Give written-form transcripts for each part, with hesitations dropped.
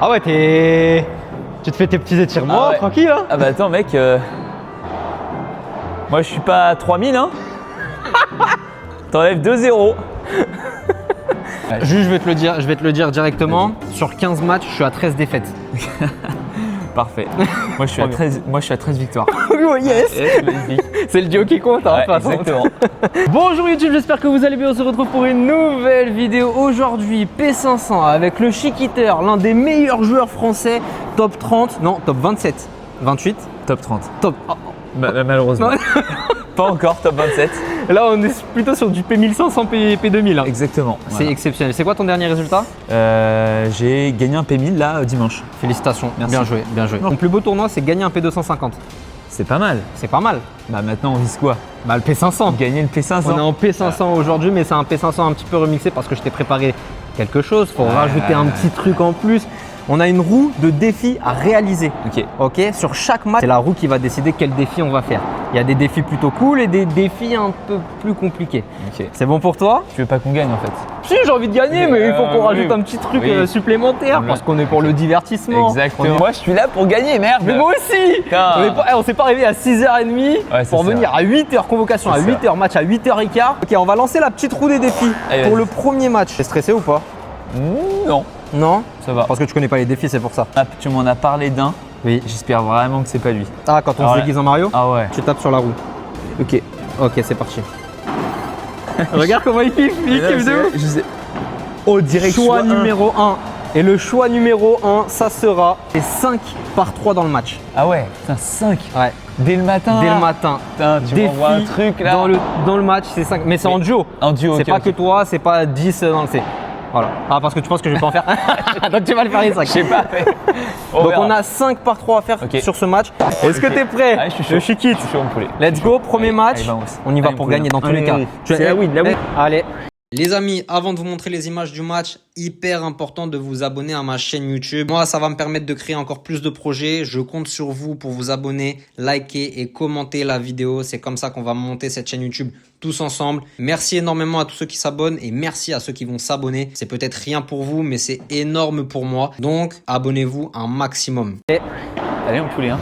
Ah ouais, tu te fais tes petits étirements, ouais. tranquille hein. Ah bah attends mec, moi je suis pas à 3000 hein. T'enlèves 2-0. Juste, je vais te le dire directement. Sur 15 matchs, je suis à 13 défaites. Parfait. Moi je suis à 13 victoires. Oh yes. C'est le duo qui compte hein, Ouais, de toute façon. exactement. Bonjour YouTube, j'espère que vous allez bien. On se retrouve pour une nouvelle vidéo. Aujourd'hui, P500 avec le Chiquiteur, l'un des meilleurs joueurs français. Top 30, non, top 27, 28. Top 30. Top. Malheureusement. Pas encore top 27. Là, on est plutôt sur du P1500, P2000. Hein. Exactement. C'est Voilà. exceptionnel. C'est quoi ton dernier résultat? J'ai gagné un P1000 là dimanche. Félicitations, Merci. bien joué, bien joué. Ton plus beau tournoi, c'est gagner un P250. C'est pas mal. C'est pas mal. Bah maintenant on vise quoi? Bah le P500. Gagner le P500. On est en P500 aujourd'hui, mais c'est un P500 un petit peu remixé parce que je t'ai préparé quelque chose. Faut rajouter un petit truc en plus. On a une roue de défis à réaliser. Ok. Sur chaque match, c'est la roue qui va décider quel défi on va faire. Il y a des défis plutôt cool et des défis un peu plus compliqués. Ok. C'est bon pour toi? Tu veux pas qu'on gagne en fait? Si, j'ai envie de gagner, mais il faut qu'on rajoute oui. un petit truc Oui. supplémentaire parce qu'on est pour le divertissement. Exactement. Moi je suis là pour gagner, merde. Mais moi aussi. On s'est pas arrivé à 6h30 pour venir à 8h, convocation à 8h, match à 8h15. Ok, on va lancer la petite roue des défis pour le premier match. T'es stressé ou pas? Non. Non? Ça va. Parce que tu connais pas les défis, c'est pour ça. Ah, tu m'en as parlé d'un. Oui. J'espère vraiment que c'est pas lui. Ah, quand on se déguise en Mario? Ah ouais. Tu tapes sur la roue. Ok. Ok, c'est parti. Regarde comment il kiffe de ouf. Oh, direct Choix numéro 1. Et le choix numéro 1, ça sera les 5 par 3 dans le match. Ah ouais, putain, 5. Ouais. Dès le matin. Dès le matin. Putain, tu Défi m'envoies un truc là. Dans le match, c'est 5. Mais c'est en duo. En duo, c'est ok, pas ok. que toi, c'est pas 10 dans le C. Voilà. Ah, parce que tu penses que je vais pas en faire. Donc tu vas le faire les 5. Je sais pas. Donc on a 5 par 3 à faire sur ce match. Est-ce que t'es prêt? Ouais, je suis chaud. Le Chiquit. Je suis chaud, mon poulet. Let's go, premier match. Allez, on y va pour gagner dans tous les cas. C'est la win, la win. Allez. Les amis, avant de vous montrer les images du match, hyper important de vous abonner à ma chaîne YouTube. Moi, ça va me permettre de créer encore plus de projets. Je compte sur vous pour vous abonner, liker et commenter la vidéo. C'est comme ça qu'on va monter cette chaîne YouTube tous ensemble. Merci énormément à tous ceux qui s'abonnent et merci à ceux qui vont s'abonner. C'est peut-être rien pour vous, mais c'est énorme pour moi. Donc, abonnez-vous un maximum. Allez, mon poulet. Hein.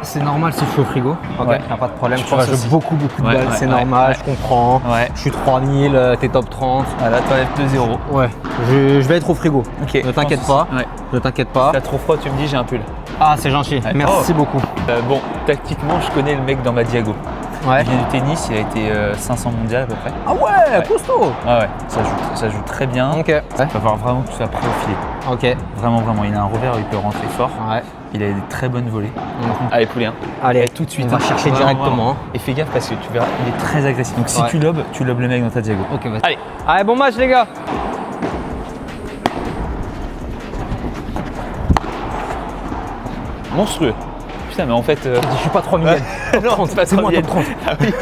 C'est normal si je suis au frigo. Ok, Ouais. y a pas de problème. Je Tu pense rajoutes aussi. beaucoup de Ouais, balles, ouais, c'est ouais, normal, ouais. je comprends. Ouais. Je suis 3000, t'es top 30. Voilà, t'enlèves 2-0. Ouais, je vais être au frigo. Ok. Ne t'inquiète pas. Ouais. Ne t'inquiète pas. T'as trop froid, tu me dis, j'ai un pull. Ah, c'est gentil. Ouais. Merci beaucoup. Bon, tactiquement, je connais le mec dans ma Diago. Ouais. Il vient du tennis, il a été 500 mondial à peu près. Ah ouais, costaud. Ah ouais, ça joue très bien. Ok. Il va falloir vraiment que tu sois prêt au filet. Ok. Vraiment, vraiment. Il a un revers où il peut rentrer fort. Ouais. Il a des très bonnes volées. Allez, poulet. Hein. Allez, tout de suite. on va chercher directement. Et fais gaffe parce que tu verras, il est très agressif. Donc si tu lobes le mec dans ta Diago. Ok, vas-y. Allez. Allez, bon match les gars. Monstrueux. Putain, mais en fait. Je suis pas 3000. Non, c'est pas c'est moi 3000. top 30. Ah oui.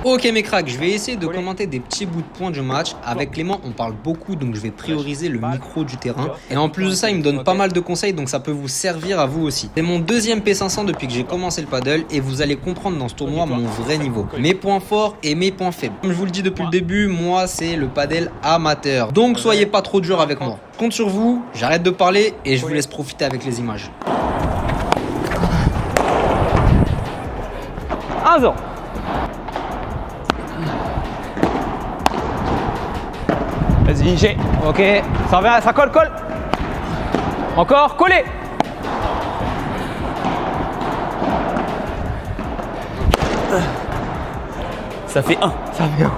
Ok mes cracks, je vais essayer de commenter des petits bouts de points du match. Avec Clément, on parle beaucoup, donc je vais prioriser le micro du terrain. Et en plus de ça, il me donne pas mal de conseils, donc ça peut vous servir à vous aussi. C'est mon deuxième P500 depuis que j'ai commencé le paddle et vous allez comprendre dans ce tournoi mon vrai niveau. Mes points forts et mes points faibles. Comme je vous le dis depuis le début, moi c'est le paddle amateur. Donc soyez pas trop dur avec moi. Je compte sur vous, j'arrête de parler et je vous laisse profiter avec les images. 1-0. Vas-y, j'ai. Ok, ça revient, ça colle. Encore, collé. Ça fait 1. Ça vient.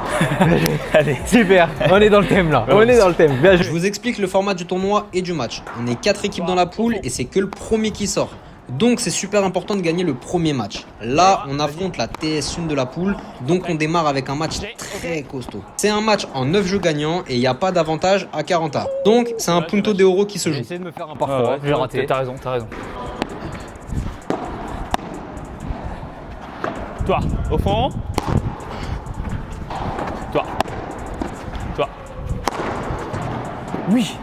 Allez. Super, on est dans le thème là. On est dans le thème. Bien Je joué. vous explique le format du tournoi et du match. On est 4 équipes dans la poule et c'est que le premier qui sort. Donc c'est super important de gagner le premier match. Là, on affronte la TS1 de la poule, donc on démarre avec un match très costaud. C'est un match en 9 jeux gagnants et il n'y a pas d'avantage à 40 A. Donc c'est un punto d'euro qui se J'ai joue. essayé de me faire un parcours. J'ai raté. T'as raison, t'as raison. Toi, au fond. Toi. Toi. Oui.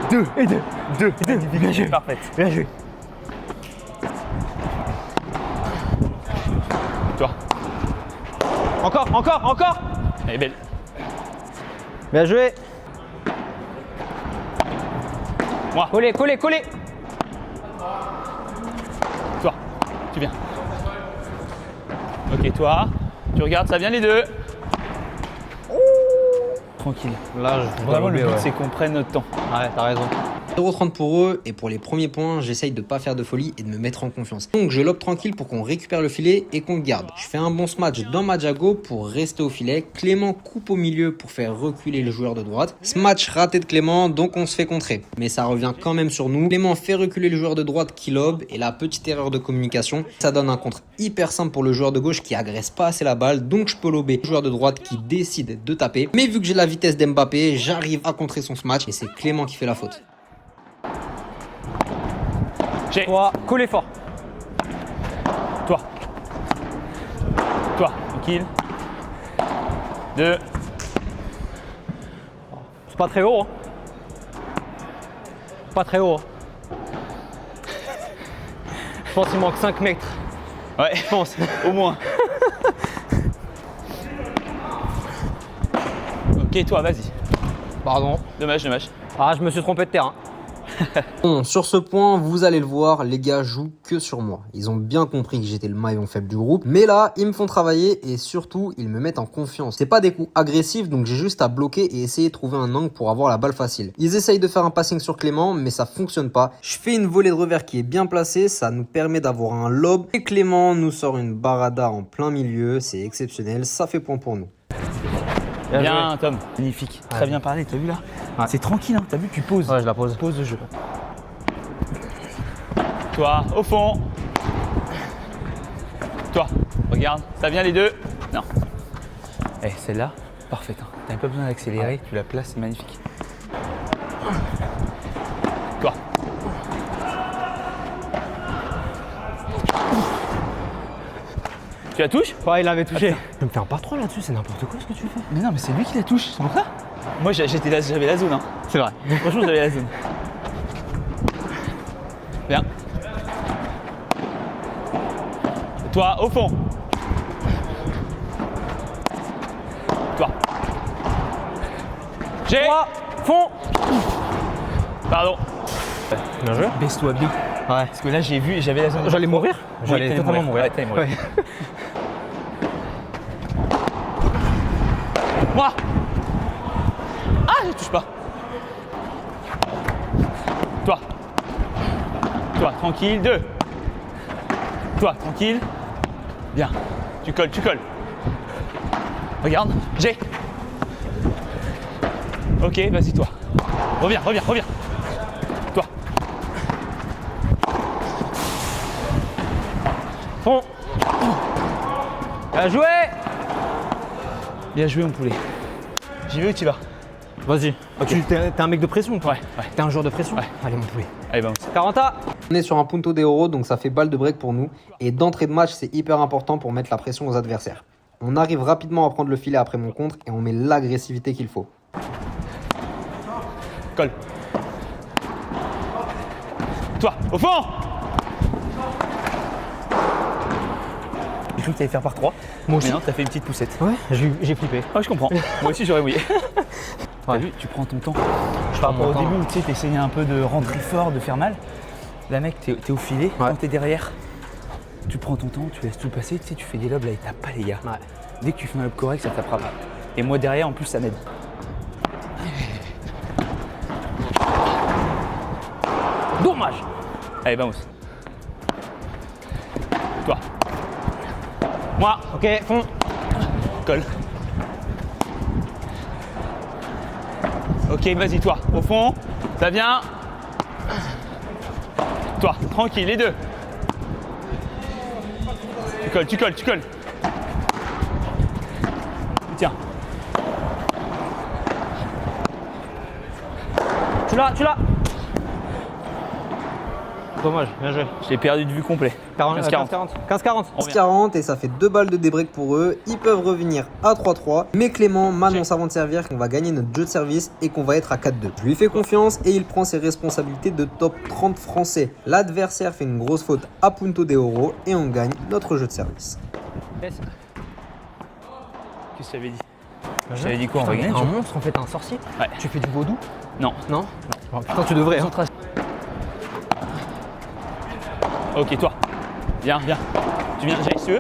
2 et 2. 2 et 2. Bien joué. Parfait. Bien joué. Toi. Encore. Elle est belle. Bien joué. Moi. Collé, collé, collé. Toi, tu viens. Ok, toi, tu regardes, ça vient les deux. Tranquille. Là, je Vraiment, le but, ouais. c'est qu'on prenne notre temps. Ouais, t'as raison. 0,30 pour eux, et pour les premiers points, j'essaye de pas faire de folie et de me mettre en confiance. Donc je lobe tranquille pour qu'on récupère le filet et qu'on le garde. Je fais un bon smash dans ma Jago pour rester au filet. Clément coupe au milieu pour faire reculer le joueur de droite. Smash raté de Clément, donc on se fait contrer. Mais ça revient quand même sur nous. Clément fait reculer le joueur de droite qui lobe, et la petite erreur de communication, ça donne un contre hyper simple pour le joueur de gauche qui agresse pas assez la balle, donc je peux lober le joueur de droite qui décide de taper. Mais vu que j'ai la vitesse d'Mbappé, j'arrive à contrer son smash et c'est Clément qui fait la faute. Toi, collé fort. Toi. Toi, tranquille. 2. C'est pas très haut. Hein. Pas très haut. Hein. Je pense qu'il manque 5 mètres. Ouais, Je pense. au moins. Ok, toi, vas-y. Pardon. Dommage, dommage. Ah, je me suis trompé de terrain. Bon, sur ce point, vous allez le voir, les gars jouent que sur moi. Ils ont bien compris que j'étais le maillon faible du groupe. Mais là, ils me font travailler et surtout, ils me mettent en confiance. C'est pas des coups agressifs, donc j'ai juste à bloquer et essayer de trouver un angle pour avoir la balle facile. Ils essayent de faire un passing sur Clément, mais ça fonctionne pas. Je fais une volée de revers qui est bien placée, ça nous permet d'avoir un lob. Et Clément nous sort une barada en plein milieu, c'est exceptionnel, ça fait point pour nous. Bien, Tom. Magnifique. Très bien parlé, t'as vu là? Ouais. C'est tranquille, hein. T'as vu, tu poses. Ouais, je la pose. Pose le jeu. Toi, au fond. Toi, regarde, ça vient les deux. Non. Eh, celle-là, parfaite. Hein. T'as même pas besoin d'accélérer, tu la places, c'est magnifique. Toi. Tu la touches? Ouais, il l'avait touché. Je me fais un par 3 là-dessus, c'est n'importe quoi ce que tu fais. Mais non, mais c'est lui qui la touche, c'est pour ça. Moi, j'avais la zone. Hein. C'est vrai. Franchement, j'avais la zone. Bien. Toi, au fond. Toi. J'ai. Toi, fond. Pardon. Bien joué. Baisse-toi bien. Ouais. Parce que là, j'ai vu et j'avais la zone. J'allais mourir. J'allais t'allais totalement mourir. Ouais, t'allais mourir. Ouais. Moi. Ah, je touche pas. Toi. Toi, tranquille. 2. Toi, tranquille. Bien. Tu colles, tu colles. Regarde. J'ai. Ok, vas-y, toi. Reviens, reviens, reviens. Toi. Fond. Bien joué. Bien joué, mon poulet. J'y vais ou tu vas? Vas-y. Ok. T'es un mec de pression ou pas? Ouais, ouais. T'es un joueur de pression? Ouais. Allez mon poulet. Allez, vamos. 40 A. On est sur un punto de oro, donc ça fait balle de break pour nous. Et d'entrée de match, c'est hyper important pour mettre la pression aux adversaires. On arrive rapidement à prendre le filet après mon contre et on met l'agressivité qu'il faut. Colle. Toi, au fond. J'ai cru que t'allais faire par 3. Moi aussi. Mais non, t'as fait une petite poussette. Ouais, j'ai flippé. Ah, je comprends. Moi aussi, j'aurais mouillé. T'as vu, tu prends ton temps. Par rapport au début où tu sais, t'essayais un peu de rentrer fort, de faire mal. Là, mec, t'es au filet. Quand t'es derrière, tu prends ton temps, tu laisses tout passer. Tu sais, tu fais des lobes là, ils tapent pas, les gars. Ouais. Dès que tu fais un lob correct, ça tapera pas. Et moi, derrière, en plus, ça m'aide. Dommage. Allez, vamos. Toi. Moi. Ok, fond. Colle. Ok, vas-y, toi, au fond, ça vient. Toi, tranquille, les deux. Tu colles, tu colles, tu colles. Tiens. Tu l'as. Dommage, bien joué. Je l'ai perdu de vue complet. 15-40. 15-40. 40 et ça fait 2 balles de débreak pour eux. Ils peuvent revenir à 3-3. Mais Clément m'annonce avant de servir qu'on va gagner notre jeu de service et qu'on va être à 4-2. Je lui fais confiance et il prend ses responsabilités de top 30 français. L'adversaire fait une grosse faute à Punto de Oro et on gagne notre jeu de service. Qu'est-ce que je t'avais dit? Je t'avais dit quoi? On va gagner? Un monstre, en fait, un sorcier. Ouais. Tu fais du vaudou? Non. Non. Putain, tu devrais. Hein. Concentration. Ok, toi. Viens. Tu viens, Jay, si tu veux.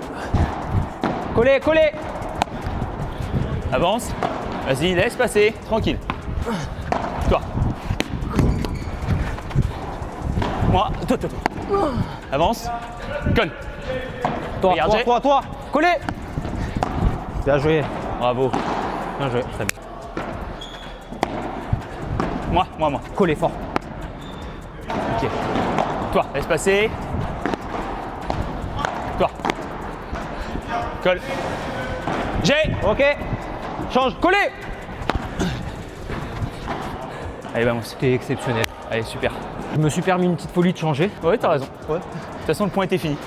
Collé. Avance. Vas-y, laisse passer. Tranquille. Toi. Moi. Toi. Avance. Colle. Toi. Collé. Bien joué. Bravo. Bien joué. Très bien. Moi. Collé fort. Ok. Toi, laisse passer. Toi. Colle. J'ai. Ok. Change. Collé. Allez, vamos. C'était exceptionnel. Allez, super. Je me suis permis une petite folie de changer. Ouais, t'as raison. Ouais. De toute façon, le point était fini.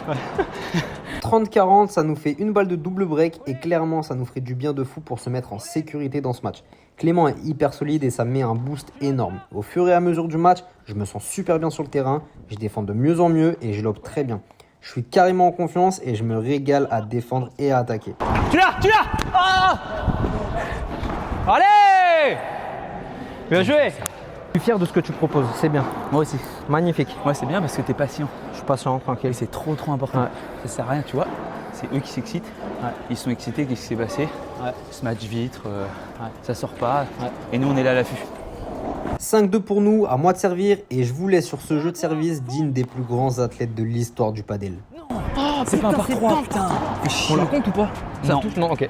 30-40, ça nous fait une balle de double break et clairement ça nous ferait du bien de fou pour se mettre en sécurité dans ce match. Clément est hyper solide et ça met un boost énorme. Au fur et à mesure du match, je me sens super bien sur le terrain, je défends de mieux en mieux et je lobe très bien. Je suis carrément en confiance et je me régale à défendre et à attaquer. Tu l'as. Ah, Allez. Bien joué. Je suis fier de ce que tu proposes, c'est bien. moi aussi. Magnifique. Ouais, c'est bien parce que t'es patient. Je suis patient, tranquille. Et c'est trop important. Ouais. Ça sert à rien, tu vois. C'est eux qui s'excitent. Ouais. Ils sont excités, qu'est-ce qui s'est passé? Ouais. Ce match vitre, Ouais. ça sort pas. Ouais. Et nous, on est là à l'affût. 5-2 pour nous, à moi de servir et je vous laisse sur ce jeu de service digne des plus grands athlètes de l'histoire du padel. C'est pas un par 3, putain. On la compte ou pas? Ça Non. touche. Non, ok.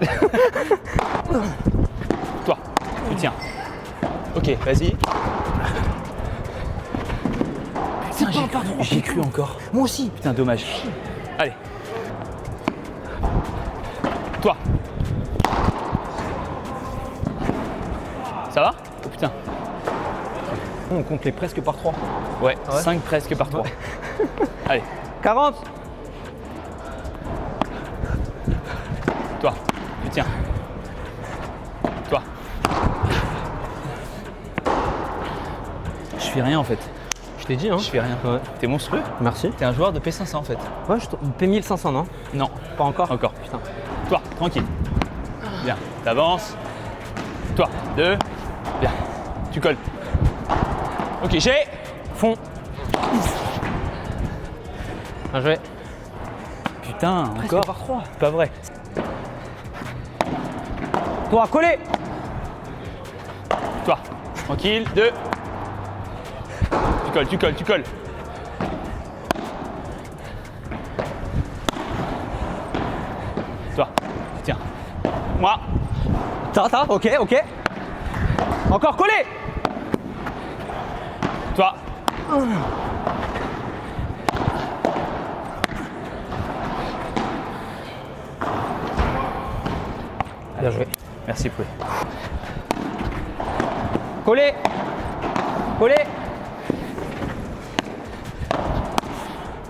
Toi, tu tiens. Ok, vas-y. Putain, j'ai cru encore. Moi aussi. Putain, dommage. Allez. Toi. Ça va? Oh putain. On compte les presque par 3. Ouais, Ouais. 5 presque par 3. Allez, 40. toi, tu tiens. Toi. Je fais rien en fait. Je t'ai dit, hein. Je fais rien. Ouais. T'es monstrueux. Merci. T'es un joueur de P500 en fait. Ouais, P1500, non? Non, Pas encore. encore. Putain. Toi, tranquille. Bien, t'avances. Toi, 2. Bien, tu colles. Ok, j'ai. Fond. Bien joué. Putain, encore. par 3. Pas vrai. Toi, collé. Toi, tranquille. 2. Tu colles. Toi, tiens. Moi. T'as, ok. Encore collé. Toi. Bien joué. Merci Poulet. Collé.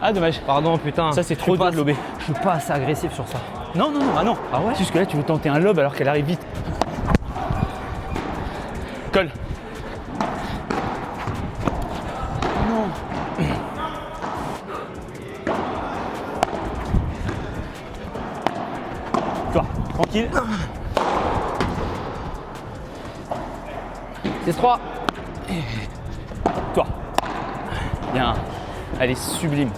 Ah dommage. Pardon, putain. Ça c'est Je trop suis dur pas- de lober. Je suis pas assez agressif sur ça. Non, ah non. Ah ouais? Jusque là tu veux tenter un lob alors qu'elle arrive vite. Colle. Non. Toi, tranquille. 6-3. Toi. Bien. Elle est sublime.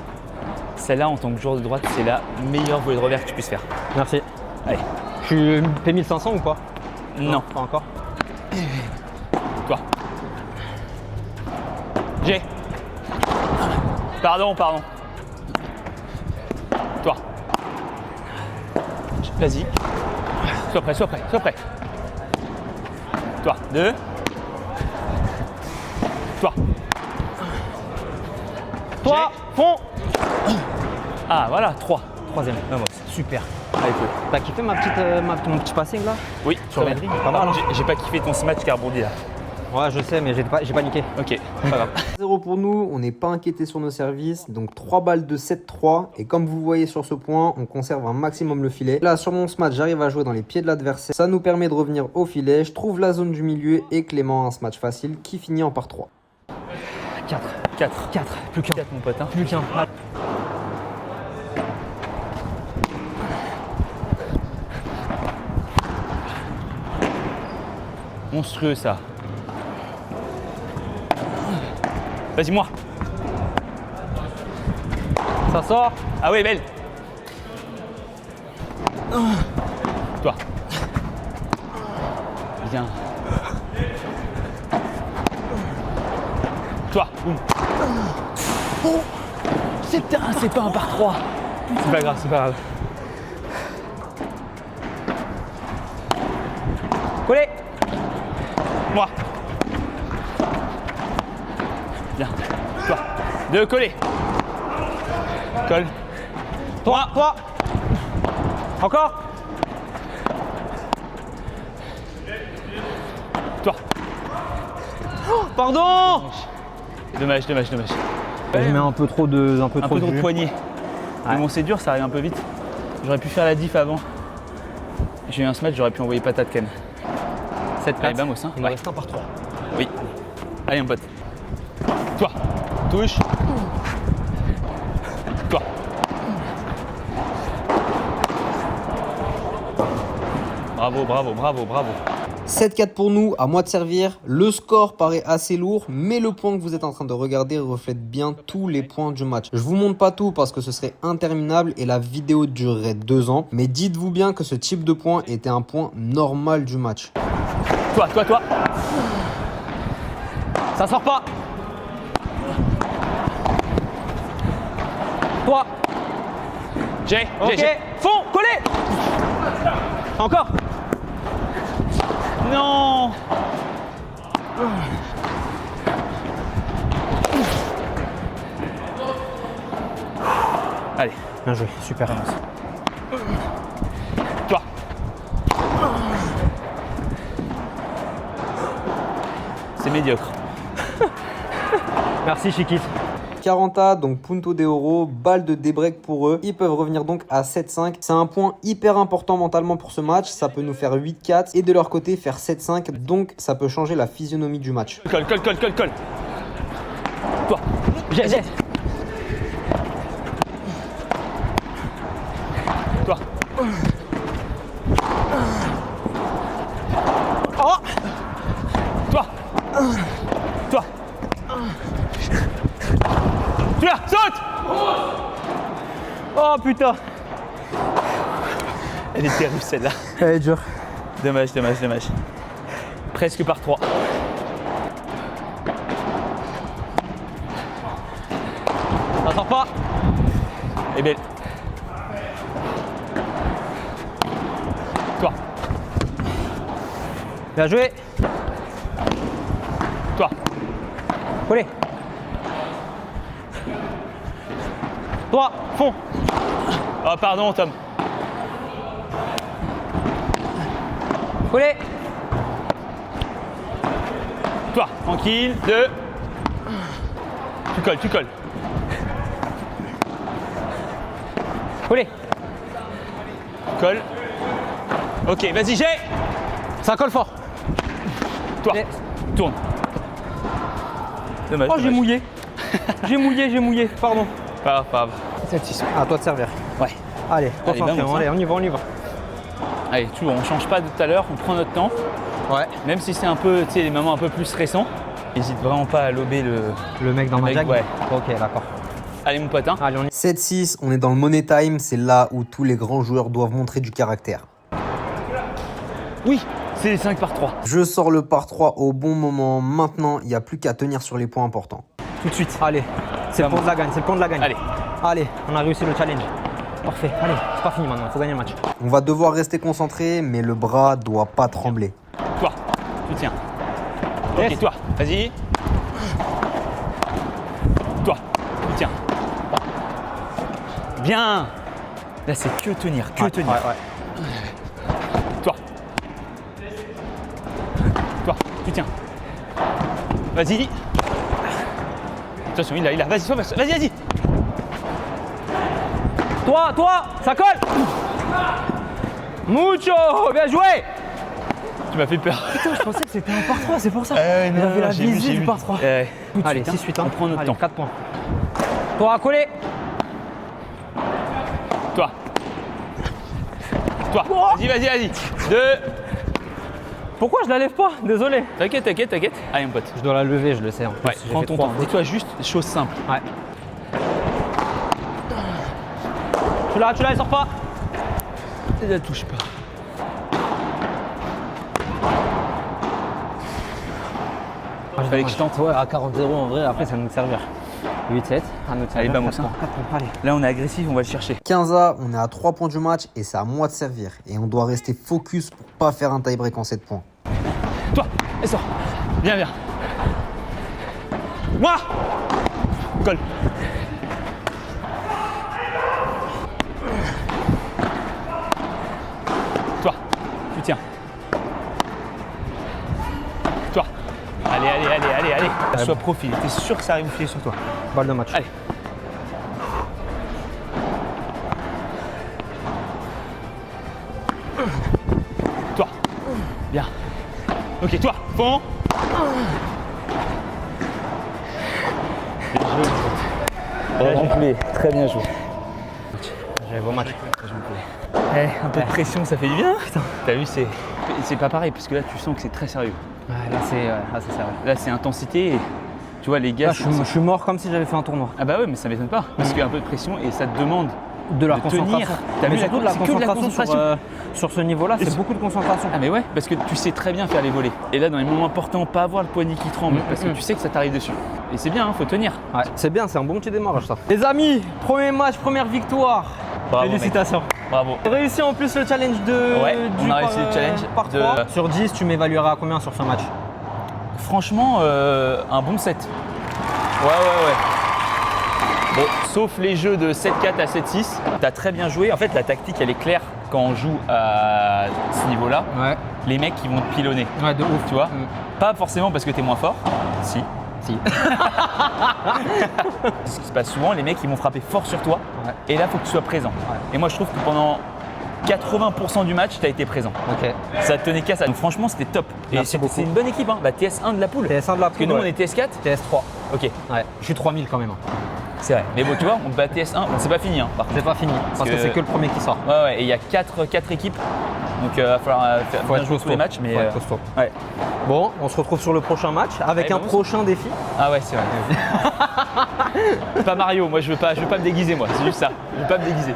Celle-là, en tant que joueur de droite, c'est la meilleure volée de revers que tu puisses faire. Merci. Allez. Je suis P1500 ou pas? Non. Pas encore. Toi. J'ai. Pardon. Toi. Vas-y. Sois prêt. Toi. 2. Toi, fond. Ah voilà, 3. Troisième. Vamos. Super. Allez, Poulet. T'as kiffé mon petit passing là? Oui, Sur très la bien. grille, pas mal, hein. J'ai pas kiffé ton smash qui a rebondi là. Ouais, je sais, mais j'ai pas niqué. Ok, pas grave. 0 pour nous, on n'est pas inquiété sur nos services, donc 3 balles de 7-3 et comme vous voyez sur ce point, on conserve un maximum le filet. Là sur mon smash, j'arrive à jouer dans les pieds de l'adversaire, ça nous permet de revenir au filet, je trouve la zone du milieu et Clément a un smash facile qui finit en par 3. 4. 4. Plus qu'un. 4 mon pote. Hein. Plus qu'un. Monstrueux ça. Vas-y moi. Ça sort. Ah oui, belle. Toi. Bien. Toi. Boum. Oh, c'est pas un par 3. C'est pas grave, c'est pas grave. Collé. Moi. Bien. Toi. 2, coller. Colle. Toi. Encore. Toi. Oh, pardon. Dommage. Je mets un peu trop de poignée. Ouais. Mais bon, c'est dur, ça arrive un peu vite. J'aurais pu faire la diff avant. J'ai eu un smash, j'aurais pu envoyer patate Ken. 7-4. Allez, bam au sein. Il me reste un par 3. Oui. Allez, mon pote. Toi. Touche. Toi. Bravo. 7-4 pour nous, à moi de servir. Le score paraît assez lourd, mais le point que vous êtes en train de regarder reflète bien tous les points du match. Je vous montre pas tout parce que ce serait interminable et la vidéo durerait 2 ans. Mais dites-vous bien que ce type de point était un point normal du match. Toi. Ça sort pas. Toi. J'ai. Fond, collé. Encore. Non. Allez. Bien joué, super. Toi. C'est médiocre. Merci Chiquit. 40, donc Punto de Oro, balle de débreak pour eux. Ils peuvent revenir donc à 7-5. C'est un point hyper important mentalement pour ce match. Ça peut nous faire 8-4 et de leur côté faire 7-5. Donc ça peut changer la physionomie du match. Colle. Toi. J'ai. Toi. Oh. Toi. Tu là, saute. Oh putain. Elle est terrible celle-là. Elle est dure. Dommage. Presque par 3. Ça sort pas. Et belle. Toi. Bien joué. Toi. Collé. Toi, fond. Oh pardon Tom. Collé. Toi, tranquille. 2. Tu colles. Collé. Colle. Ok, vas-y, j'ai. Ça colle fort. Toi, tourne. Dommage. Oh, j'ai mouillé. j'ai mouillé. Pardon. Pas grave. 7-6. À toi de servir. Ouais. Allez, concentré, bon, allez, on y va. Allez, toujours, on change pas de tout à l'heure, on prend notre temps. Ouais. Même si c'est un peu, tu sais, les moments un peu plus stressants. N'hésite vraiment pas à lober Le mec dans ma jag. Ouais. Ok, d'accord. Allez mon pote, hein. Allez, on y 7-6, on est dans le money time. C'est là où tous les grands joueurs doivent montrer du caractère. Oui, c'est les 5 par 3. Je sors le par 3 au bon moment. Maintenant, il n'y a plus qu'à tenir sur les points importants. tout de suite. Allez, c'est le point de la gagne, Allez, on a réussi le challenge. Parfait, allez, c'est pas fini maintenant, il faut gagner le match. On va devoir rester concentré, mais le bras doit pas trembler. Toi, tu tiens. Yes. Ok, toi, vas-y. Toi, tu tiens. Bien. Là, c'est que tenir, que tenir. Ouais. Toi. Toi, tu tiens. Vas-y. Attention, il a. Vas-y. Toi, ça colle. Mucho, bien joué. Tu m'as fait peur. Putain, je pensais que c'était un par 3, c'est pour ça. Non, Il avait la j'ai vu, visée j'ai du vu. par 3. Allez, 6-8, on prend notre temps. 4 points. Toi, à coller. Toi. Oh. Vas-y. 2. Pourquoi je la lève pas? Désolé. T'inquiète. Allez, mon pote. Je dois la lever, je le sais en plus. Ouais, J'ai prends fait ton 3 temps. fautes. Dis-toi juste des choses simples. Ouais. Tu l'as, elle sort pas. Et la touche pas. Fallait que je tente. Ouais, à 40-0 en vrai, après ça va nous servir. 8-7, à notre Allez, servir. vamos, hein. Allez. Là, on est agressif, on va le chercher. 15A, on est à 3 points du match et c'est à moi de servir. Et on doit rester focus pour pas faire un tie-break en 7 points. Toi, et sors. Viens. Moi. Colle. Toi, tu tiens. Toi. Allez. Sois profil. T'es sûr que ça arrive à filer sur toi. Balle de match. Allez. Toi. Bien. Ok, toi. Fond. Bien joué. Très bien joué. J'avais beau match. Un peu de pression, ça fait du bien. Putain. T'as vu, c'est pas pareil parce que là, tu sens que c'est très sérieux. Ouais, là c'est sérieux. Là, c'est intensité. Et, tu vois, les gars. Là, je suis mort comme si j'avais fait un tournoi. Ah bah ouais, mais ça m'étonne pas. Parce qu'il y a un peu de pression et ça te demande De la de concentration. tenir. T'as Mais vu, surtout de la c'est que de la concentration concentration. sur ce niveau-là, c'est beaucoup de concentration. Ah mais ouais, parce que tu sais très bien faire les volets. Et là, dans les moments importants, pas avoir le poignet qui tremble, parce que tu sais que ça t'arrive dessus. Et c'est bien, faut tenir. Ouais, c'est bien, c'est un bon petit démarrage ça. Les amis, premier match, première victoire. Bravo, Félicitations. Bravo. Réussi en plus le challenge de. Ouais, on a réussi le challenge par de- 3. Sur 10, tu m'évalueras à combien sur ce match? Franchement, un bon 7. Ouais. Bon, sauf les jeux de 7-4 à 7-6, t'as très bien joué. En fait, la tactique, elle est claire quand on joue à ce niveau-là. Ouais. Les mecs, ils vont te pilonner. Ouais, de ouf. Tu vois Pas forcément parce que t'es moins fort. Si. Si. Ce qui se passe souvent, les mecs, ils vont frapper fort sur toi. Ouais. Et là, il faut que tu sois présent. Ouais. Et moi, je trouve que pendant 80% du match, tu as été présent. Ok. Ça te tenait qu'à ça. Donc franchement, c'était top. Et Merci beaucoup. c'est une bonne équipe, hein. Bah, TS1 de la poule. TS1 de la Parce que poule, nous, ouais. on est TS4. TS3. Ok, Ouais. Je suis 3000 quand même. c'est vrai. Mais bon, tu vois, on bat TS1. Bon, c'est pas fini, hein, par contre. C'est pas fini, parce que que- c'est que le premier qui sort. Ouais, et il y a 4 équipes. Donc, il va falloir faire Faut bien être jouer tous les matchs. Mais, Faut être costaud. ouais. Bon, on se retrouve sur le prochain match avec Allez, un vamos. prochain défi. Ah ouais, c'est vrai. Pas Mario, moi, je veux pas me déguiser, moi. C'est juste ça. Je veux pas me déguiser.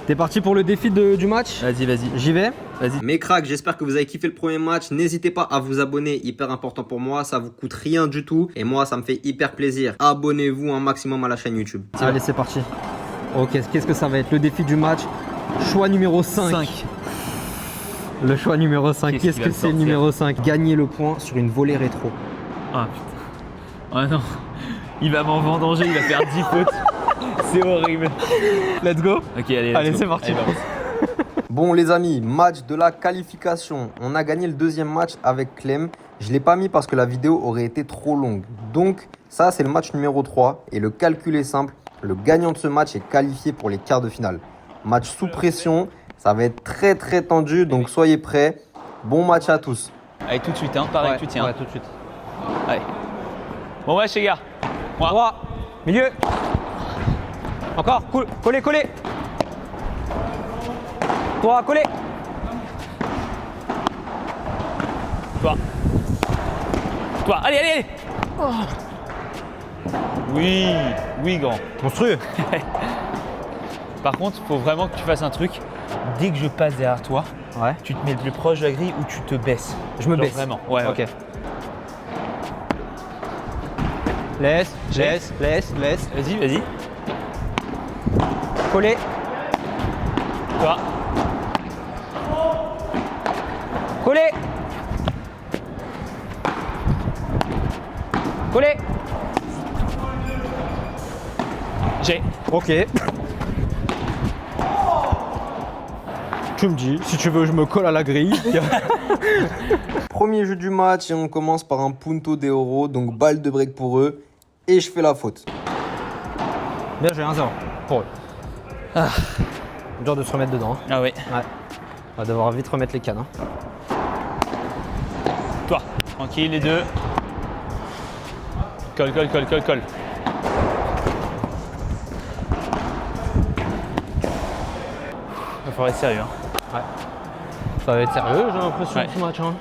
T'es parti pour le défi du match? Vas-y. J'y vais. Vas-y. Mes cracks, j'espère que vous avez kiffé le premier match. N'hésitez pas à vous abonner, hyper important pour moi. Ça vous coûte rien du tout. Et moi, ça me fait hyper plaisir. Abonnez-vous un maximum à la chaîne YouTube. Allez, c'est parti. Ok, qu'est-ce que ça va être? Le défi du match. Choix numéro 5. Le choix numéro 5. Qu'est-ce Qu'est-ce qu'il que va c'est le sortir numéro 5? Gagner le point sur une volée rétro. Ah putain. Oh non. Il va m'en vendanger, il va faire 10 fautes. C'est horrible. Let's go. Ok, allez, Allez, let's go. c'est parti. Allez, vamos. Bon les amis, match de la qualification. On a gagné le deuxième match avec Clem. Je ne l'ai pas mis parce que la vidéo aurait été trop longue. Donc ça c'est le match numéro 3 et le calcul est simple. Le gagnant de ce match est qualifié pour les quarts de finale. Match sous pression, ça va être très tendu donc soyez prêts. Bon match à tous. Allez, tout de suite, hein. Pareil, tu tiens. Ouais, tout de suite. Allez. Bon match, les gars. 3. Milieu. Encore. Collé. Toi, collé. Toi, allez. Oui, grand. Monstrueux. Par contre, faut vraiment que tu fasses un truc. Dès que je passe derrière toi, Ouais. tu te mets le plus proche de la grille ou tu te baisses. Je me Genre baisse. Vraiment. Ouais. Ok. Laisse. Vas-y. Collé. Toi. Collé. J'ai. Ok. Tu me dis, si tu veux, je me colle à la grille. Premier jeu du match et on commence par un punto de oro, donc balle de break pour eux. Et je fais la faute. Bien joué, 1-0 pour eux. Dur de se remettre dedans. Ah ouais. Ouais. On va devoir vite remettre les cannes. Toi. Tranquille, les deux. Colle. Il va falloir être sérieux. Hein. Ça va être sérieux, j'ai l'impression, Ouais. ce match. Hein.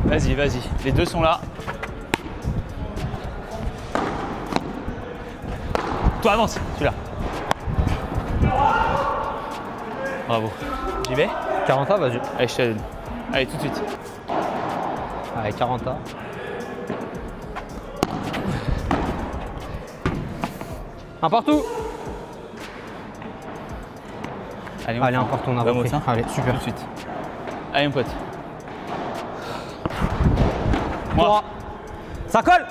Vas-y, vas-y. Les deux sont là. Toi, avance, celui-là. Bravo. J'y vais? 40 vas-y. Allez, je te la donne. Allez, tout de suite. Allez, 40 Un partout. Allez, Allez, un partout, on a Vamos, repris. hein. Allez, super. Tout de suite. Allez, mon pote. 3. Ça colle.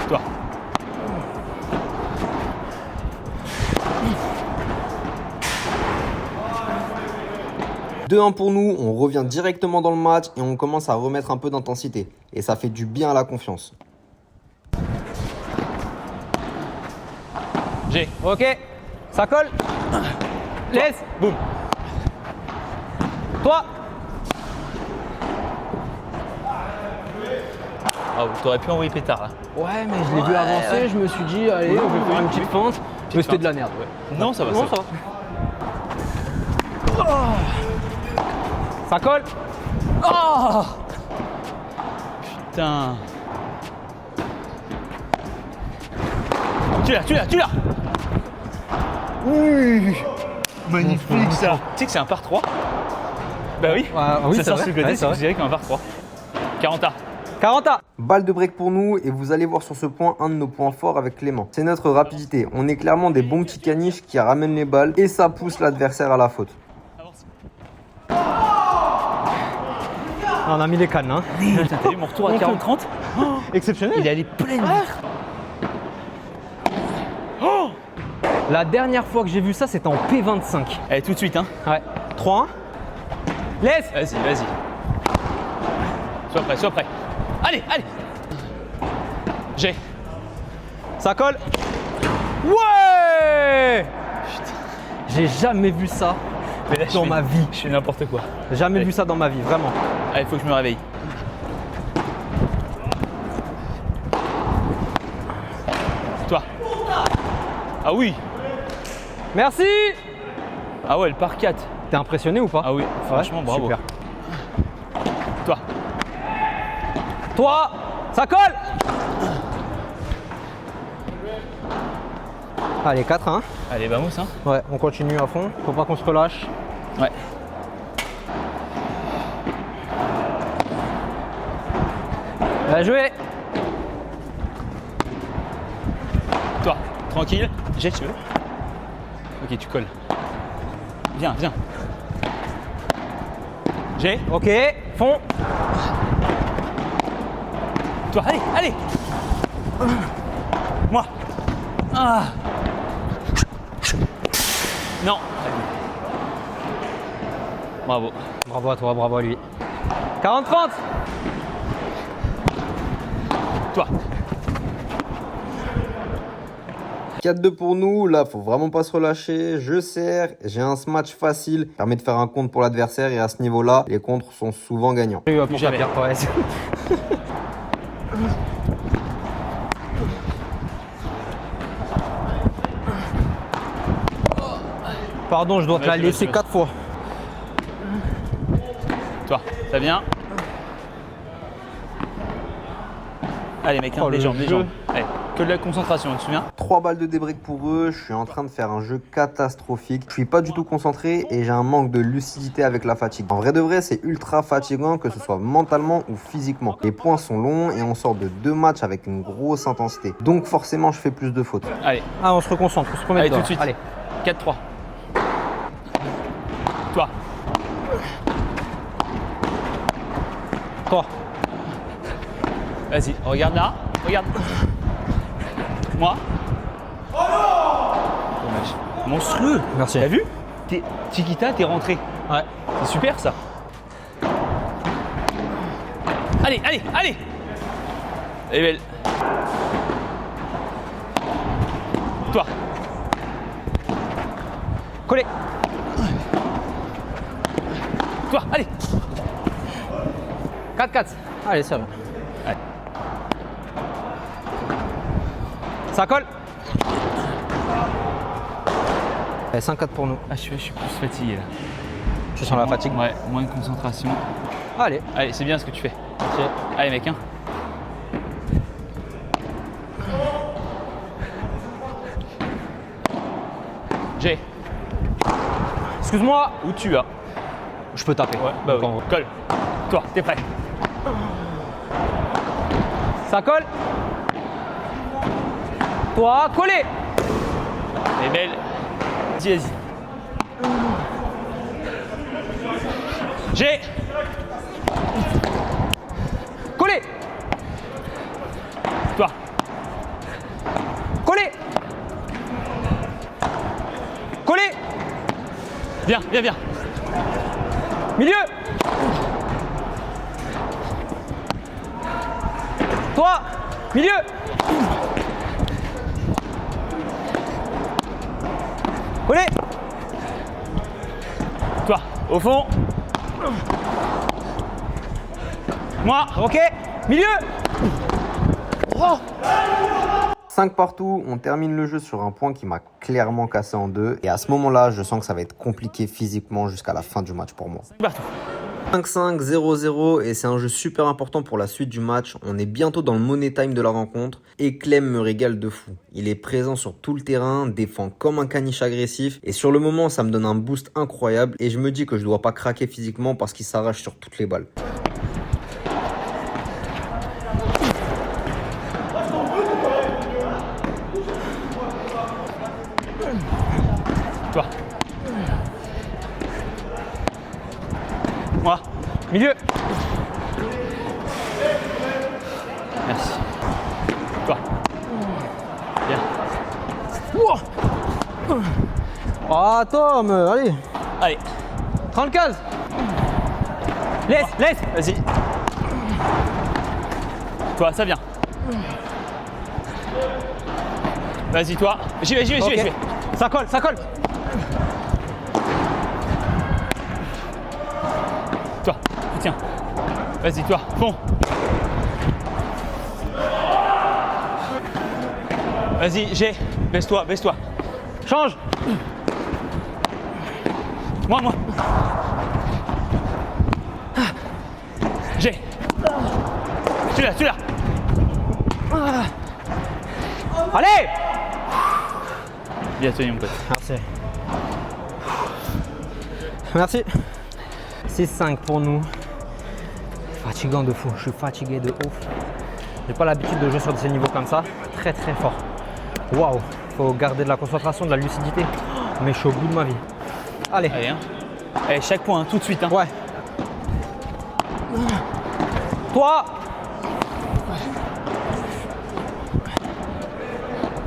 Toi. « 2-1 pour nous, on revient directement dans le match et on commence à remettre un peu d'intensité. Et ça fait du bien à la confiance. J'ai. Ok. Ça colle. Laisse. Boum. Toi. Ah, t'aurais pu envoyer pétard là. Ouais, mais je l'ai vu avancer, je me suis dit, allez, on va faire une petite feinte. Mais c'était de la merde, ouais. Non, ça va. Non, ça ça va. va. Ça colle. Oh putain. Tu l'as. Oui. Magnifique ça. Tu sais que c'est un par 3? Bah oui. Oui, ça c'est sort vrai. sur le côté, Ouais, c'est c'est vrai. considéré comme un par 3. 40 A. 40 Balle de break pour nous et vous allez voir sur ce point un de nos points forts avec Clément. C'est notre rapidité. On est clairement des bons petits caniches qui ramènent les balles et ça pousse l'adversaire à la faute. On a mis les cannes, hein. Putain, t'as vu mon retour à 40-30? Exceptionnel. Il est allé plein. La dernière fois que j'ai vu ça, c'était en P25. Allez, tout de suite, hein. Ouais. 3-1. Laisse. Vas-y. Sois prêt. Allez. J'ai. Ça colle. Ouais. Putain. J'ai jamais vu ça Mais là, dans ma vie. Je fais n'importe quoi. Jamais Allez. vu ça dans ma vie, vraiment. Allez, faut que je me réveille. Toi. Ah oui. Merci. Ah ouais, le par 4. T'es impressionné ou pas? Ah oui, franchement, Ouais, bravo. Super. Toi. Toi, ça colle. Allez, 4-1. Allez, vamos, hein. Ouais, on continue à fond. Faut pas qu'on se relâche. Ouais. Bien joué. Toi, tranquille. J'ai, tu veux. Ok, tu colles. Viens. J'ai. Ok, fond. Toi, allez. Moi. Ah. Non. Bravo. Bravo à toi, bravo à lui. 40-30. Toi. 4-2 pour nous, là faut vraiment pas se relâcher, je serre, j'ai un smash facile, permet de faire un contre pour l'adversaire et à ce niveau-là, les contres sont souvent gagnants. J'ai eu pour Jamais. Pierre, ouais. Pardon, je dois te la laisser 4 fois. Toi, ça vient. Allez mec, hein, Oh, les le jambes. jeu. Allez, que de la concentration, tu te souviens? 3 balles de débreak pour eux, je suis en train de faire un jeu catastrophique. Je suis pas du tout concentré et j'ai un manque de lucidité avec la fatigue. En vrai de vrai, c'est ultra fatigant que ce soit mentalement ou physiquement. Les points sont longs et on sort de 2 matchs avec une grosse intensité. Donc forcément, je fais plus de fautes. Allez, Ah, on se reconcentre, on se remet allez dedans. tout de suite. Allez. 4-3. Toi. Toi. Vas-y, regarde là. Regarde. Moi. Dommage. Monstrueux. Merci. T'as vu? Chiquita, t'es rentré. Ouais. C'est super ça. Allez. Elle est belle. Toi. Collé. Toi, allez. 4-4. Allez, ça va. Allez. Ça colle. Allez, 5-4 pour nous. Ah, je suis plus fatigué là. Tu sens la fatigue? Ouais, moins de concentration. Allez. Allez, c'est bien ce que tu fais. Ok. Allez mec, hein. J'ai. Excuse-moi. Où tu as? Je peux taper. Ouais, bah oui. Colle. Toi, t'es prêt? Ça colle. Toi, collé. Elle est belle. Vas-y, vas-y. J'ai. Collé. Toi. Collé. Collé. Viens, viens, viens. Milieu. Toi. Milieu. Collé. Toi, au fond. Moi. Ok. Milieu. Oh. 5 partout, on termine le jeu sur un point qui m'a clairement cassé en deux. Et à ce moment-là, je sens que ça va être compliqué physiquement jusqu'à la fin du match pour moi. Partout. 5-5, 0-0 et c'est un jeu super important pour la suite du match. On est bientôt dans le money time de la rencontre et Clem me régale de fou. Il est présent sur tout le terrain, défend comme un caniche agressif et sur le moment ça me donne un boost incroyable et je me dis que je dois pas craquer physiquement parce qu'il s'arrache sur toutes les balles. Toi. Moi. Milieu. Merci. Toi. Bien. Ah Tom, allez. Allez. 30 cases. Laisse, laisse. Vas-y. Toi, ça vient. Vas-y, toi. J'y vais, j'y vais, j'y vais, j'y vais. Ça colle, ça colle. Toi, tiens. Vas-y, toi, fond. Vas-y, j'ai. Baisse-toi, baisse-toi. Change. Moi. J'ai. Tu l'as. Allez. Bien tenu, mon pote. Merci. Merci. 6-5 pour nous. Fatigant de fou, je suis fatigué de ouf. J'ai pas l'habitude de jouer sur ces niveaux comme ça. Très très fort. Waouh, faut garder de la concentration, de la lucidité. Mais je suis au bout de ma vie. Allez. Allez, hein. Allez, chaque point, hein, tout de suite. Hein. Ouais. Toi.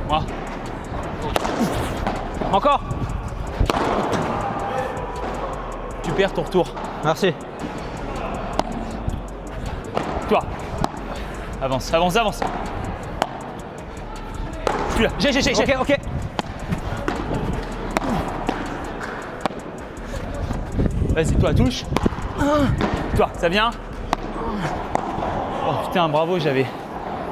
Moi. Encore. Tu perds ton retour. Merci. Toi. Avance. Tu l'as. J'ai. Ok. Vas-y, toi, touche. Toi, ça vient. Oh putain, bravo, j'avais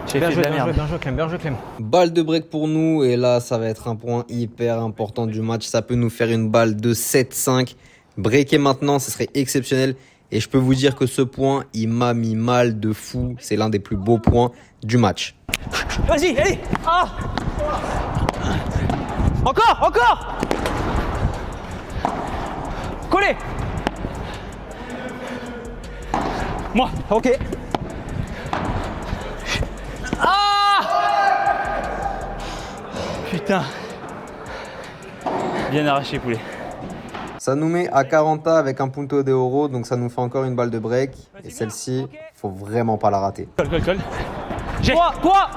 fait de la merde. Bien joué, Clem. Balle de break pour nous et là, ça va être un point hyper important du match. Ça peut nous faire une balle de 7-5. Breaker maintenant, ce serait exceptionnel. Et je peux vous dire que ce point, il m'a mis mal de fou. C'est l'un des plus beaux points du match. Vas-y, allez. Ah. Encore. Collé. Moi. Ok. Ah. Putain. Bien arraché, poulet. Ça nous met à 40 avec un punto de oro, donc ça nous fait encore une balle de break. Et celle-ci, faut vraiment pas la rater. Colle. J'ai. Toi.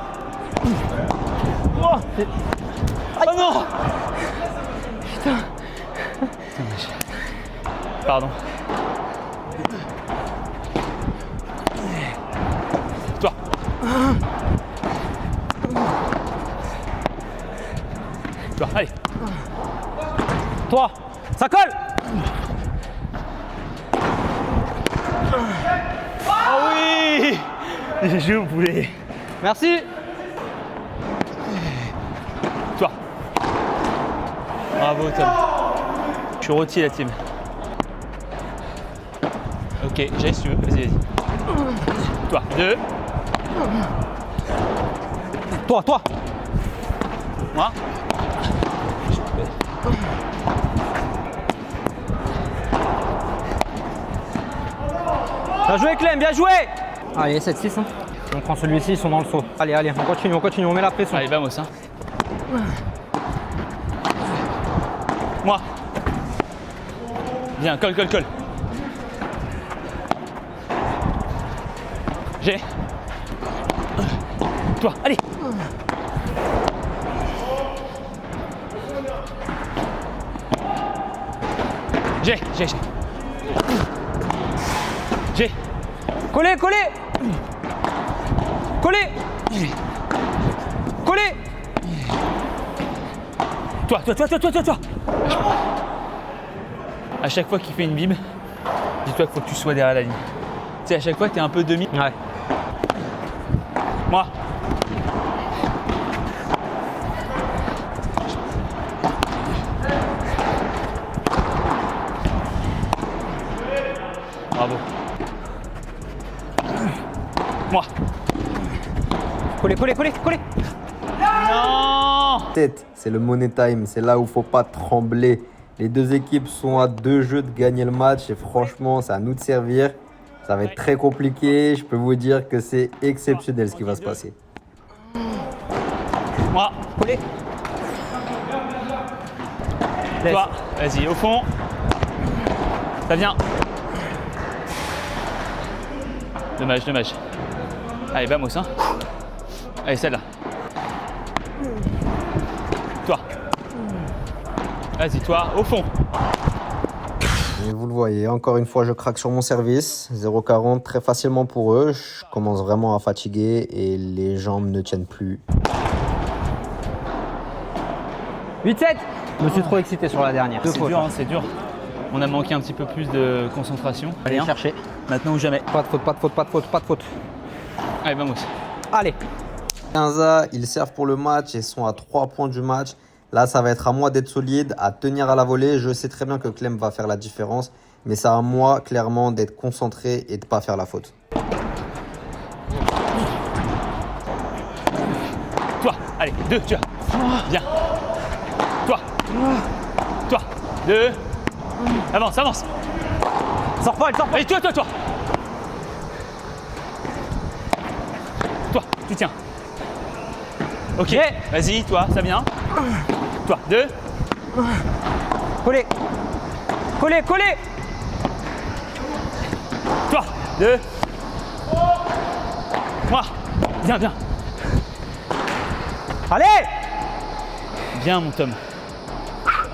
Oh non. Putain. Pardon. Toi. Toi, allez. Toi. Ça colle. Ah oui. J'ai joué au poulet. Merci. Toi. Bravo Tom. Je suis rôti la team. Ok, j'ai si tu veux. Vas-y, vas-y. Toi, 2. Toi. Moi. Bien joué Clem, bien joué. Allez, 7-6. Hein. On prend celui-ci, ils sont dans le saut. Allez, on continue, on met la pression. Allez, vamos. Hein. Moi. Viens, colle. J'ai. Toi, allez. J'ai. Collez. Toi. À chaque fois qu'il fait une bime, dis-toi qu'il faut que tu sois derrière la ligne. Tu sais, à chaque fois, tu es un peu demi. Ouais. Moi. Bravo. Moi. Collez. Non. C'est le money time, c'est là où faut pas trembler. Les deux équipes sont à 2 jeux de gagner le match et franchement, c'est à nous de servir. Ça va être très compliqué. Je peux vous dire que c'est exceptionnel ce qui va se passer. Moi. Collez. Toi. Vas-y, au fond. Ça vient. Dommage. Allez, vamos, hein. Allez, celle-là. Toi. Vas-y, toi, au fond. Et vous le voyez, encore une fois, je craque sur mon service. 0,40 très facilement pour eux. Je commence vraiment à fatiguer et les jambes ne tiennent plus. 8-7. Je me suis trop excité sur la dernière. C'est dur, hein, c'est dur. On a manqué un petit peu plus de concentration. Allez chercher. Maintenant ou jamais. Pas de faute. Allez, vamos. Allez. 15A, ils servent pour le match et sont à 3 points du match. Là, ça va être à moi d'être solide, à tenir à la volée. Je sais très bien que Clem va faire la différence, mais c'est à moi, clairement, d'être concentré et de ne pas faire la faute. Toi, allez, 2, tu as. Viens. Toi. 2. Avance. Sors pas. Allez, toi. Toi, tu tiens. Ok, vas-y, toi, ça vient. Toi, 2. Collez. Toi, 2. Moi. Viens. Allez. Bien, mon Tom.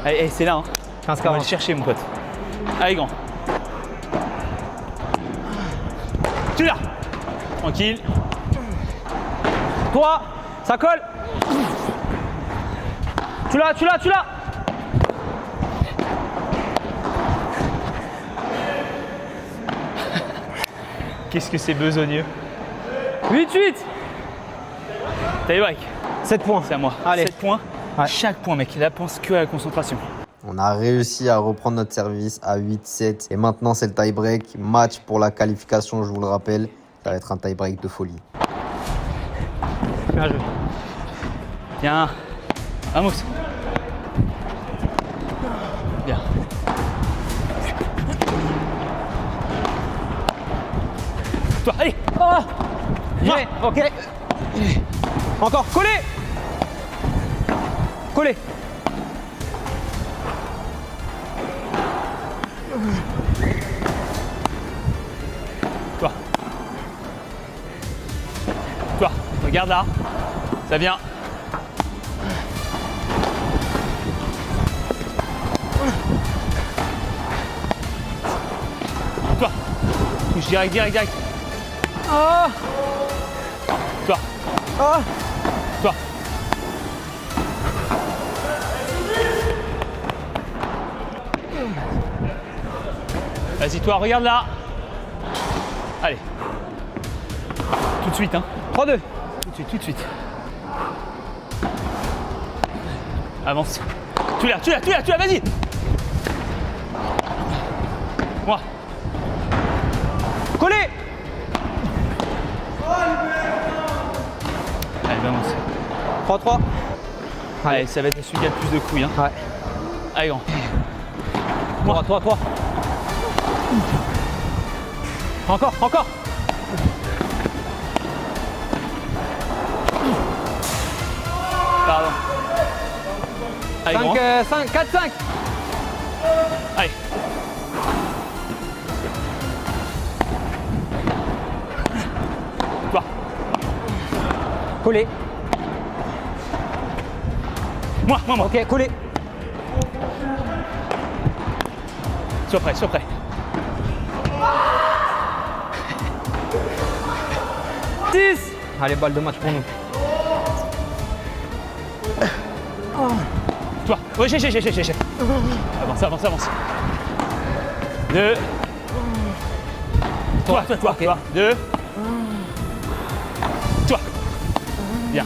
Allez, c'est là, hein. 15 On va le chercher, mon pote. Allez, grand. Tu l'as. Tranquille. Toi, ça colle. Tu l'as. Qu'est-ce que c'est besogneux. 8-8. Tie break. 7 points. C'est à moi. Allez. 7 points. Ouais. Chaque point, mec. Là, pense que à la concentration. On a réussi à reprendre notre service à 8-7 et maintenant c'est le tie-break. Match pour la qualification, je vous le rappelle. Ça va être un tie-break de folie. Bien joué. Bien. Vamos. Bien. Toi, allez. Ouais, ok. Encore, collez. Toi, regarde là. Ça vient. Toi. Touche direct. Ah. Toi. Ah. Toi. Vas-y, toi, regarde là. Allez. Tout de suite, hein. 3-2. Tout de suite. Avance. Tu l'as, vas-y. Moi. Collé. Allez, vamos. 3-3. Allez, ça va être celui qui a le plus de couilles. Hein. Ouais. Allez, grand. Toi. Encore. Pardon. Allez, grand. 4-5. Allez. Toi. Collé. Moi. Ok, collé. Sois prêt. 6. Allez, balle de match pour nous. Toi. Ouais, j'ai. Avance. 2. Toi. Ok. 2. Toi. Bien.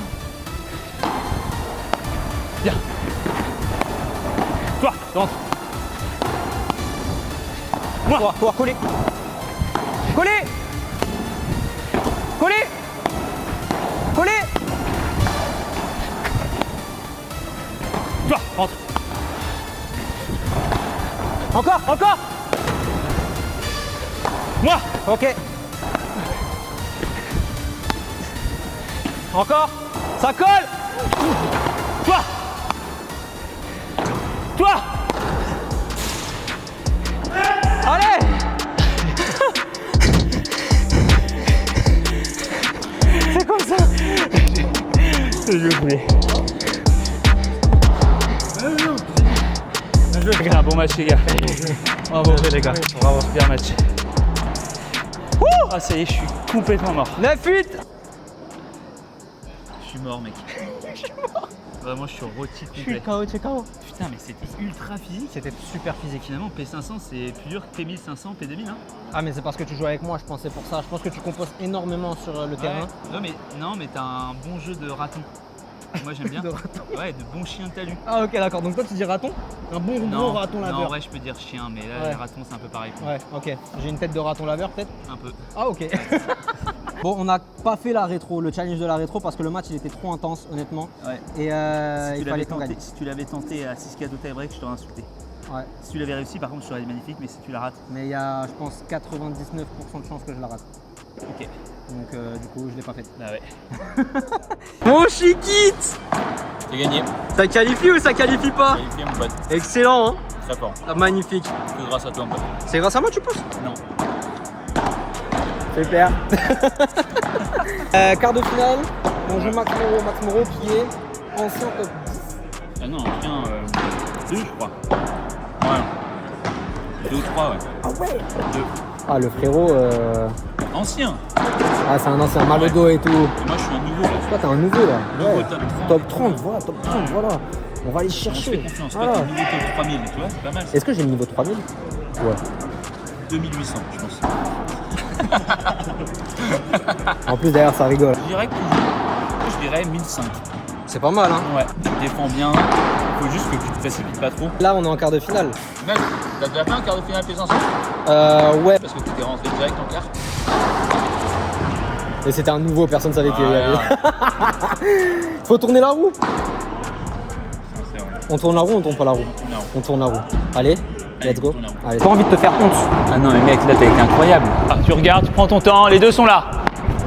Toi, rentre. Moi. Toi, collé. Toi, rentre. Encore. Moi. Ok. Encore. Ça colle. Toi. Allez. C'est comme ça. Je voulais. Un bon match, les gars. Bravo, les gars. Bravo, super match. Ah, ça y est, je suis complètement mort. 9-8. Je suis mort, mec. Vraiment, je suis rôti complet. Tu es KO. Putain, mais c'était ultra physique. C'était super physique. Finalement, P500, c'est plus dur que P1500, P2000, hein. Ah, mais c'est parce que tu joues avec moi, je pensais pour ça. Je pense que tu composes énormément sur le terrain. Non, mais t'as un bon jeu de raton. Moi, j'aime bien. De raton. Ouais, de bon chien de talus. Ah, ok, d'accord. Donc toi, tu dis raton. Un bon gros raton Non, laveur. ouais, je peux dire chien, mais là, Ouais. les ratons, c'est un peu pareil. Ouais, ok. J'ai une tête de raton laveur, peut-être. Un peu. Ah, ok. Bon, on n'a pas fait la rétro, le challenge de la rétro, parce que le match il était trop intense, honnêtement. Ouais. Et il fallait qu'on gagne. Si tu l'avais tenté à 6K de tie-break, je t'aurais insulté. Ouais. Si tu l'avais réussi, par contre, je t'aurais dit magnifique, mais si tu la rates, Mais il y a, je pense, 99% de chances que je la rate. ok. Donc, du coup, je l'ai pas fait. Bah ouais. Mon chiquite! J'ai gagné. Ça qualifie ou ça qualifie pas? Qualifié, mon pote. Excellent, hein? Très fort. Ah, magnifique. C'est grâce à toi, mon pote. C'est grâce à moi, tu penses? Non. Super. Quart de finale, on joue Max Moreau qui est ancien top 10. Ah non, tiens, 2, je crois. Ouais. 2 ou 3, ouais. Ah ouais? 2. Ah, le frérot, Ancien. ah, c'est un ancien, mal au dos et tout. Et moi, je suis un nouveau, là. Toi, t'es un nouveau là. Nouveau Ouais. top 30. Top 30, voilà, top 30, voilà. On va aller On se fait chercher. confiance. Toi, Voilà. t'es nouveau top 3000, tu vois, c'est pas mal. Ça. Est-ce que j'ai le niveau 3000? Ouais. 2800, je pense. En plus, derrière, ça rigole. Je dirais que je dirais 1005. C'est pas mal, hein. Ouais, tu te défends bien. Il faut juste que tu te précipites pas trop. Là, on est en quart de finale. Mec, t'as déjà fait un quart de finale P500? Ouais. Parce que tu t'es rentré direct en quart. Et c'était un nouveau, personne savait qu'il y avait. Voilà. Faut tourner la roue. C'est vrai. On tourne la roue ou on tourne pas la roue? Non. On tourne la roue. Allez, let's go. tourne la roue. Allez. Pas envie de te faire honte. Ah non, mais mec, là, t'as été incroyable. Ah, tu regardes, tu prends ton temps, les deux sont là.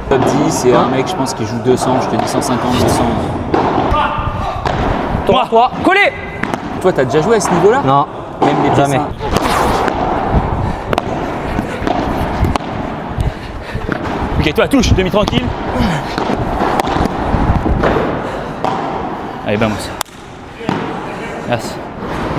Top 10, c'est un mec, je pense, qui joue 200, je te dis 150, 200. Toi, collé. Toi, t'as déjà joué à ce niveau-là? Non, Même les jamais. P500. Ok, toi, touche, demi tranquille. Allez, vamos. Merci.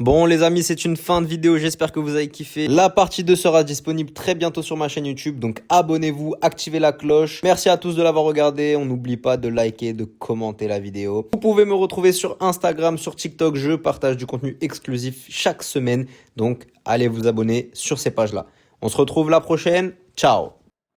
Bon les amis, c'est une fin de vidéo, j'espère que vous avez kiffé. La partie 2 sera disponible très bientôt sur ma chaîne YouTube, donc abonnez-vous, activez la cloche. Merci à tous de l'avoir regardé, on n'oublie pas de liker, de commenter la vidéo. Vous pouvez me retrouver sur Instagram, sur TikTok, je partage du contenu exclusif chaque semaine, donc allez vous abonner sur ces pages-là. On se retrouve la prochaine, ciao!